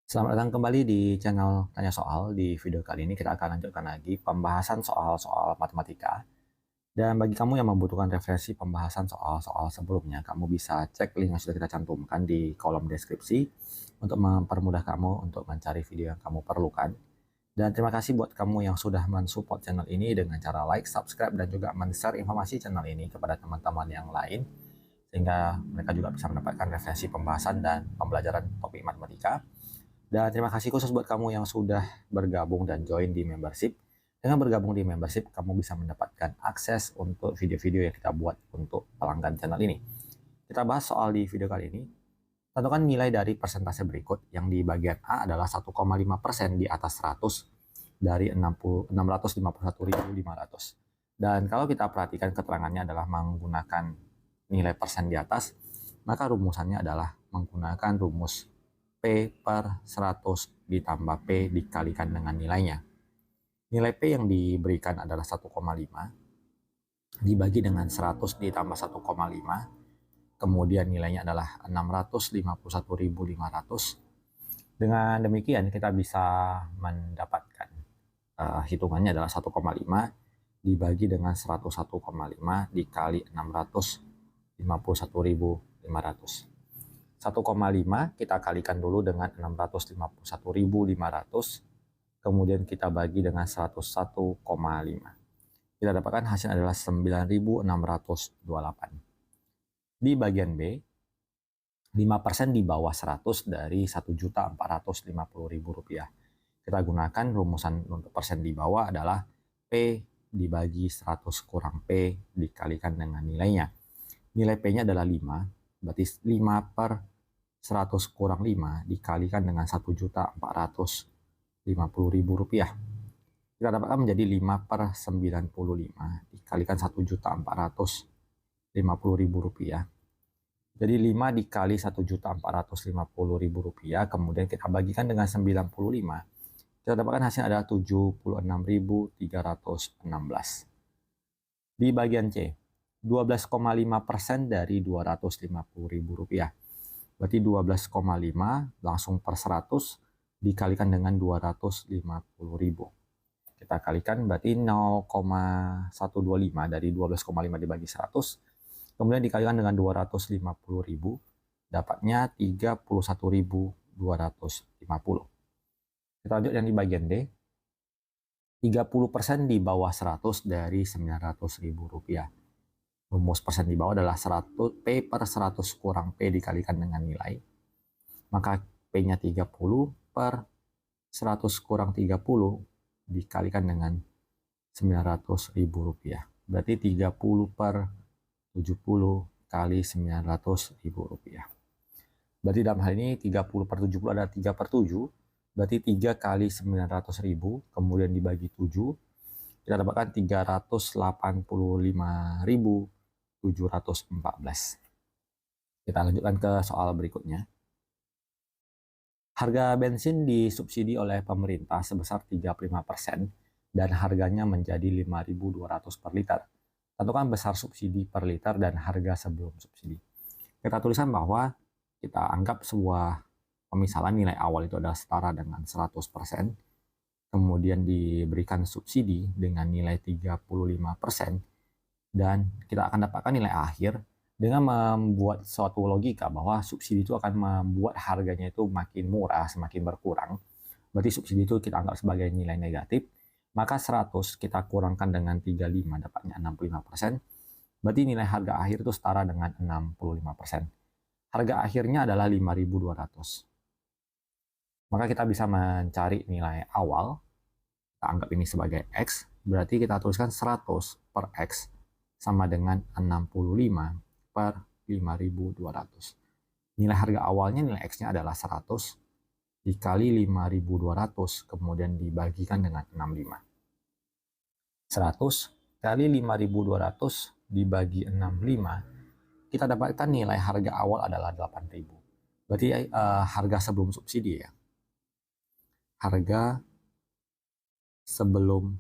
Selamat datang kembali di channel Tanya Soal. Di video kali ini kita akan lanjutkan lagi pembahasan soal-soal matematika. Dan bagi kamu yang membutuhkan referensi pembahasan soal-soal sebelumnya, kamu bisa cek link yang sudah kita cantumkan di kolom deskripsi untuk mempermudah kamu untuk mencari video yang kamu perlukan. Dan terima kasih buat kamu yang sudah mensupport channel ini dengan cara like, subscribe, dan juga men-share informasi channel ini kepada teman-teman yang lain, sehingga mereka juga bisa mendapatkan referensi pembahasan dan pembelajaran topik matematika. Dan terima kasih khusus buat kamu yang sudah bergabung dan join di membership. Dengan bergabung di membership, kamu bisa mendapatkan akses untuk video-video yang kita buat untuk pelanggan channel ini. Kita bahas soal di video kali ini. Tentukan nilai dari persentase berikut, yang di bagian A adalah 1,5% di atas 100 dari 651.500. Dan kalau kita perhatikan keterangannya adalah menggunakan nilai persen di atas, maka rumusannya adalah menggunakan rumus P per 100 ditambah P dikalikan dengan nilainya. Nilai P yang diberikan adalah 1,5 dibagi dengan 100 ditambah 1,5. Kemudian nilainya adalah 651.500. Dengan demikian kita bisa mendapatkan hitungannya adalah 1,5 dibagi dengan 101,5 dikali 651.500. 1,5 kita kalikan dulu dengan 651.500, kemudian kita bagi dengan 101,5. Kita dapatkan hasil adalah 9.628. Di bagian B, 5% di bawah 100 dari 1.450.000 rupiah. Kita gunakan rumusan untuk persen di bawah adalah P dibagi 100 kurang P dikalikan dengan nilainya. Nilai P-nya adalah 5, berarti 5 per 100 kurang 5 dikalikan dengan 1.450.000 rupiah. Kita dapatkan menjadi 5 per 95 dikalikan 1.450.000 rupiah. Jadi 5 dikali 1.450.000 rupiah, kemudian kita bagikan dengan 95. Kita dapatkan hasil adalah 76.316. Di bagian C, 12,5% dari 250.000 rupiah. Berarti 12,5 langsung per 100 dikalikan dengan 250.000. Kita kalikan berarti 0,125 dari 12,5 dibagi 100. Kemudian dikalikan dengan 250.000, dapatnya 31.250. Kita lanjut yang di bagian D. 30% di bawah 100 dari 900.000 rupiah. Rumus persen di bawah adalah 100, P per 100 kurang P dikalikan dengan nilai. Maka P-nya 30 per 100 kurang 30 dikalikan dengan 900.000 rupiah. Berarti 30 per 70 kali 900.000 rupiah. Berarti dalam hal ini 30 per 70 adalah 3 per 7. Berarti 3 kali 900.000 kemudian dibagi 7. Kita dapatkan 385.714. Kita lanjutkan ke soal berikutnya. Harga bensin disubsidi oleh pemerintah sebesar 35% dan harganya menjadi 5.200 per liter. Tentukan besar subsidi per liter dan harga sebelum subsidi. Kita tuliskan bahwa kita anggap sebuah pemisalan nilai awal itu adalah setara dengan 100%, kemudian diberikan subsidi dengan nilai 35%, dan kita akan dapatkan nilai akhir dengan membuat suatu logika bahwa subsidi itu akan membuat harganya itu makin murah, semakin berkurang. Berarti subsidi itu kita anggap sebagai nilai negatif. Maka 100 kita kurangkan dengan 35, dapatnya 65%. Berarti nilai harga akhir itu setara dengan 65%. Harga akhirnya adalah 5.200. Maka kita bisa mencari nilai awal. Kita anggap ini sebagai X. Berarti kita tuliskan 100 per X sama dengan 65 per 5.200. Nilai harga awalnya, nilai X-nya adalah 100 dikali 5.200, kemudian dibagikan dengan 65. 100 kali 5.200 dibagi 65, kita dapatkan nilai harga awal adalah 8.000. Berarti harga sebelum subsidi ya. Harga sebelum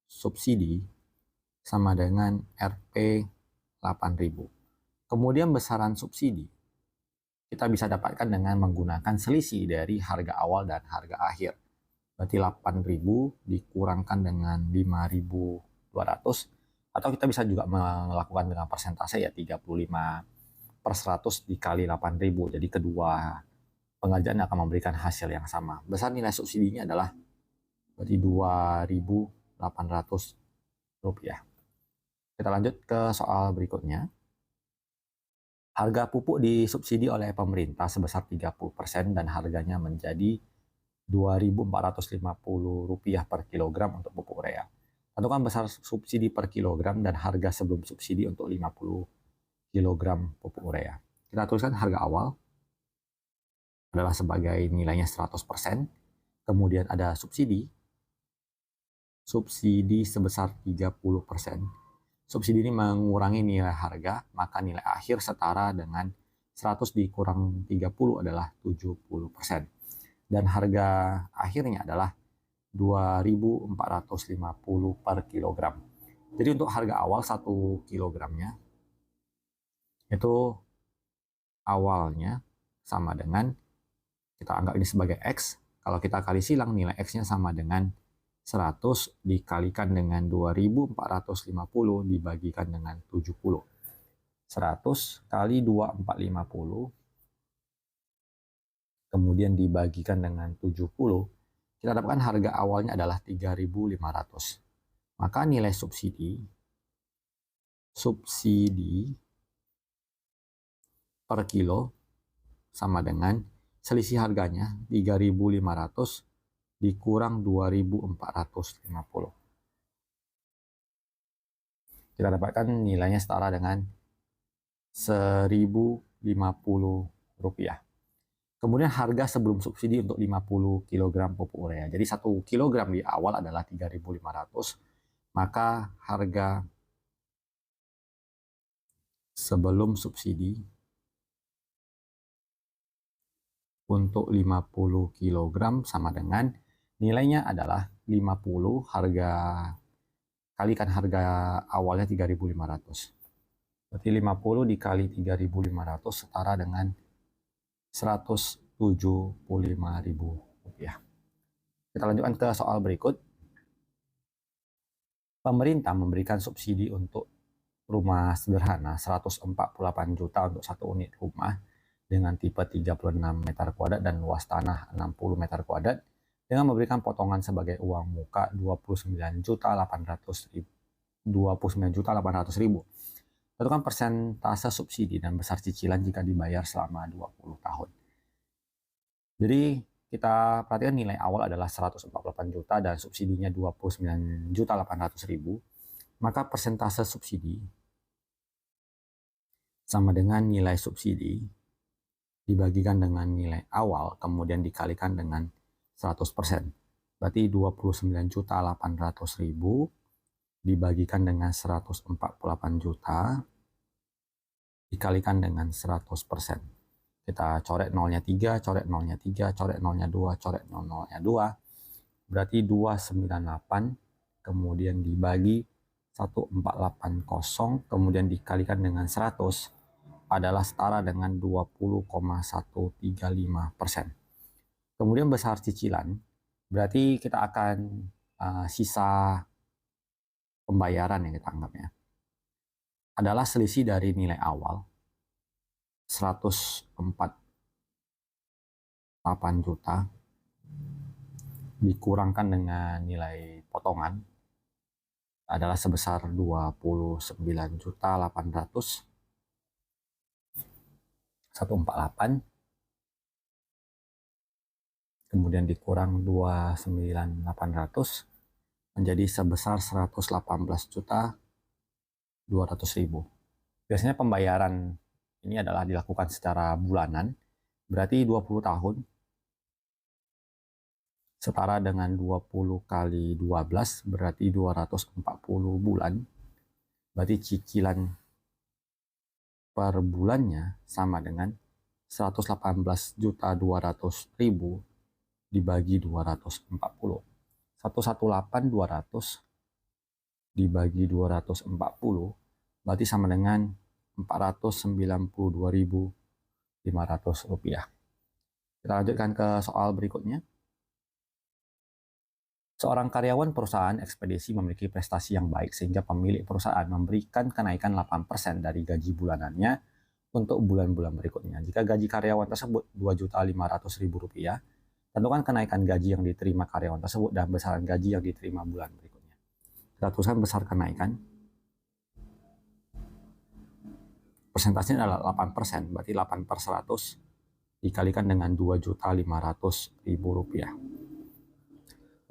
subsidi sama dengan Rp 8.000. Kemudian besaran subsidi. kita bisa dapatkan dengan menggunakan selisih dari harga awal dan harga akhir. Berarti 8.000 dikurangkan dengan 5.200, atau kita bisa juga melakukan dengan persentase ya 35/100 dikali 8.000. Jadi kedua pengerjaan akan memberikan hasil yang sama. Besar nilai subsidinya adalah berarti Rp2.800. Kita lanjut ke soal berikutnya. Harga pupuk disubsidi oleh pemerintah sebesar 30% dan harganya menjadi Rp2.450 per kilogram untuk pupuk urea. Tentukan besar subsidi per kilogram dan harga sebelum subsidi untuk 50 kilogram pupuk urea. Kita tuliskan harga awal adalah sebagai nilainya 100%, kemudian ada subsidi sebesar 30%. Subsidi ini mengurangi nilai harga, maka nilai akhir setara dengan 100 dikurang 30 adalah 70%. Dan harga akhirnya adalah Rp2.450 per kilogram. Jadi untuk harga awal 1 kilogramnya, itu awalnya sama dengan, kita anggap ini sebagai X, kalau kita kali silang nilai X-nya sama dengan 100 dikalikan dengan 2.450 dibagikan dengan 70. 100 kali 2.450 kemudian dibagikan dengan 70, kita dapatkan harga awalnya adalah 3.500. Maka nilai subsidi per kilo sama dengan selisih harganya 3.500 dikurang 2.450. Kita dapatkan nilainya setara dengan Rp1.050. Kemudian harga sebelum subsidi untuk 50 kg pupuk urea. Jadi 1 kg di awal adalah 3.500, maka harga sebelum subsidi untuk 50 kg sama dengan nilainya adalah 50 harga kalikan harga awalnya 3.500. Berarti 50 dikali 3.500 setara dengan Rp175.000. Kita lanjutkan ke soal berikut. Pemerintah memberikan subsidi untuk rumah sederhana 148 juta untuk 1 unit rumah dengan tipe 36 meter kuadrat dan luas tanah 60 meter kuadrat dengan memberikan potongan sebagai uang muka Rp29.800.000. Tentukan persentase subsidi dan besar cicilan jika dibayar selama 20 tahun. Jadi kita perhatikan nilai awal adalah 148 juta dan subsidinya 29.800.000. Maka persentase subsidi sama dengan nilai subsidi dibagikan dengan nilai awal kemudian dikalikan dengan 100%. Berarti 29.800.000 dibagikan dengan 148 juta dikalikan dengan 100%. Kita coret nolnya 3, coret nolnya 3, coret nolnya 2, coret nolnya 2. Berarti 298 kemudian dibagi 1480 kemudian dikalikan dengan 100 adalah setara dengan 20,135%. Kemudian besar cicilan, berarti kita akan sisa pembayaran yang kita anggapnya adalah selisih dari nilai awal 148 juta dikurangkan dengan nilai potongan adalah sebesar 29.800.148 kemudian dikurang 29.800 menjadi sebesar 118.200.000. Biasanya pembayaran ini adalah dilakukan secara bulanan, berarti 20 tahun setara dengan 20 kali 12 berarti 240 bulan. Berarti cicilan per bulannya sama dengan 118.200.000 dibagi 240. 118.200 dibagi 240 berarti sama dengan 492.000 rupiah. Kita lanjutkan ke soal berikutnya. Seorang karyawan perusahaan ekspedisi memiliki prestasi yang baik sehingga pemilik perusahaan memberikan kenaikan 8% dari gaji bulanannya untuk bulan-bulan berikutnya. Jika gaji karyawan tersebut Rp2.500.000, tentukan kenaikan gaji yang diterima karyawan tersebut dan besaran gaji yang diterima bulan berikutnya. Kita tuliskan besar kenaikan. Persentasenya adalah 8%, berarti 8/100 dikalikan dengan Rp2.500.000.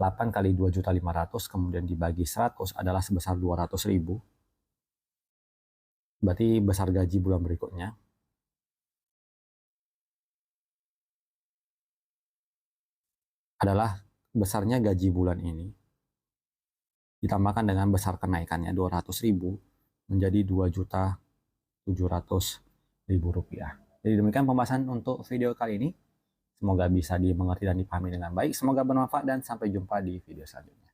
8 kali 2.500.000 kemudian dibagi 100 adalah sebesar 200.000. Berarti besar gaji bulan berikutnya adalah besarnya gaji bulan ini ditambahkan dengan besar kenaikannya 200.000 menjadi Rp2.700.000. Jadi demikian pembahasan untuk video kali ini. Semoga bisa dimengerti dan dipahami dengan baik. Semoga bermanfaat dan sampai jumpa di video selanjutnya.